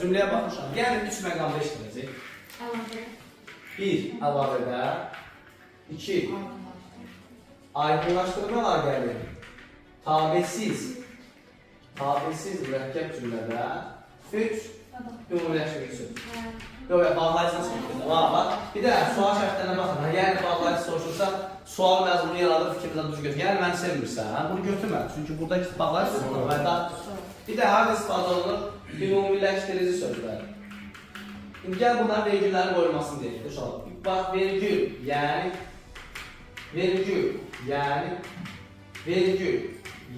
Cümləyə baxmışam. Yəni 3 məqamda işləyəcək. Əlavə. 1. Əlavədə. 2. Aydınlaşdırma əlaqəli. Tabesiz mürəkkəb cümlədə. 3. Ümumiləşmiş söz. Yox, bağlayıcısına soruşursa. Bax, bir də sual şərtlərinə baxın. Yəni bağlayıcı soruşursa, sual məzmunu yaradır, fikrimizdən düz götür. Yəni məni sevmirsən, bunu götürmə. Çünki buradakı bağlayıcı soruşursa, bir də harada istifadə olunur? Ümumiləşdirici sözlər. İndi gəl bunların vergüllərin qoyulmasını deyək. Bax, vergül,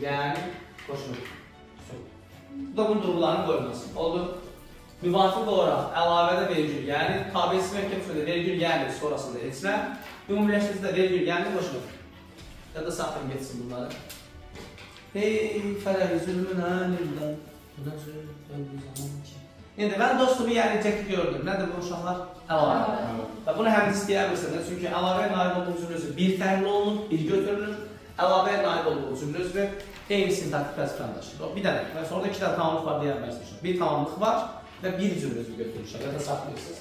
yəni, qoşulur. Bu da bunun durumlarının qoyulması. Oldu. Müvafiq olaraq əlavədə vergül, yəni tabesi mürəkkəb sözdə vergül, yəni sonrasında etsinə. Ümumiləşdiricdə vergül, yəni qoşulur. Ya da saxlayın geçsin bunları. Hey, fələq zülmünə lillah. İndi mən dostumu yəni çəkib gördüm. Nədir bu uşaqlar? Əlavə. Və bunu həminiz istəyəbilirsiniz. Çünki əlavəyə naib olduğu cümlə üzvü bir fərqli olunur, bir götürülür. Əlavəyə naib olduğu cümlə üzvü eyni sintaktik vəzifəni daşıyır. Bir dənə. Və sonra 2 dənə tamamlıq var deyəmərsiniz. Bir tamamlıq var və bir cümlə üzvü götürülür. Ya da saxlayırsınız.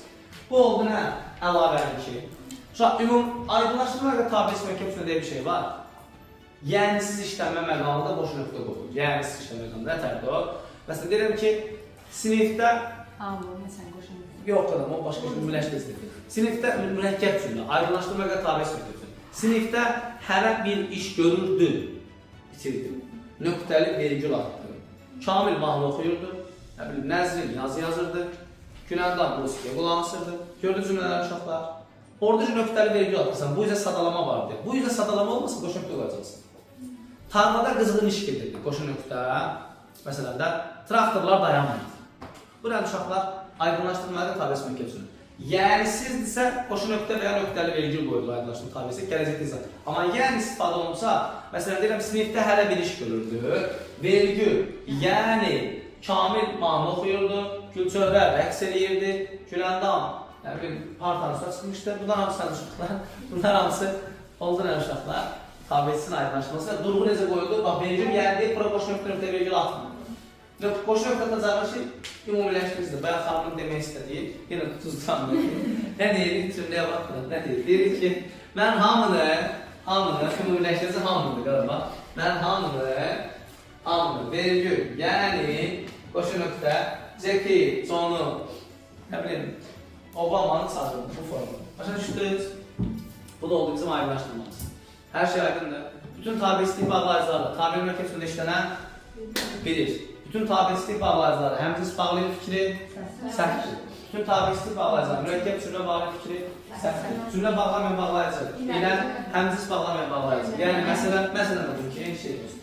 Bu oldu nə? Əlavənin ki. Aydınlaşdırma və tabesi mürəkkəb sözdə bir şey var. Yəni siz işlənmə məqamında boş nöqtə qoyulur. Yəni siz işlənmə məqamında nətərdir o? Məsələn, deyirəm ki, sinifdə... Məsələn, qoşun. Yox, qadam, o başqa ümumiləşdiricidir. Sinifdə mürəkkəb cümlə, aydınlaşdırma və tabesi mürəkkəb cümlə. Sinifdə hərə bir iş görürdü, bitirdi. Nöqtəli vergül atdı. Kamil mahnı oxuyurdu, Nəzrin yazı yazırdı, Günəndam musiqiyə qulaq asırdı. Gördü cümlələr uşaqlar. Orada nöqtəli vergül atırsan, bu üzə sadalama vardı. Bu üzə sadalama olmasa qoşun nöqtə olacaqsın. Tarlada qızğın iş gedirdi, qoşun nöqtə. Məsələn də, traktorlar dayanmadı. Bu nədir uşaqlar? Aydınlaşdırmalı tabesi mürəkkəb cümlə. Yəni sizdirsə, qoşun nöqtə və ya nöqtəli vergül qoyulur aydınlaşdırma tabesi, gələcəkdə izah. Amma yəni istifadə olunsa, məsələn deyirəm, sinifdə hələ bir iş görürdü, vergül, yəni Kamil mahnı oxuyurdu, Gülçöhrə rəqs eləyirdi, Güləndam partanın üstə çıxmışdı. Bunlar hamısı uşaqlar, bunlar hamısı oldu nə uşaqlar? Tabesinin aydınlaşması və durğu necə qoyuldu? Bax, vergül yəni, bura qoşun nöqtə vergül atmır. Qoşun nöqtə təcavüz şey, ümumiləşdiririzdir. Bayağı xanımın demək istədiyi, yenə tuzdandır. Nə deyirik? Cümləyə baxın, nə deyirik? Deyirik ki, mən hamını, ümumiləşdirici hamını, qara mən hamını, vergül, yəni, qoşun nöqtə, Ceki, Johnu, nə bilim, Obamanı çağırın, bu formu. Başa düşdünüz? Bu da oldu bizim aydınlaşdırmamız. Hər şey aydındır. Bütün tabesizlik bağlayıcılarla, tabi mürəkkəb sözdə işlənən bilir. Bütün tabesizlik bağlayıcıları, həmciz bağlayan fikri səhvdir. Bütün tabesizlik bağlayıcıları, mürəkkəb cümlə bağlayan fikri səhvdir. Cümlə bağlamayan bağlayıcı, ilə həmciz bağlamayan bağlayıcı. Yəni, məsələn, deyim ki, eyni şey olsun.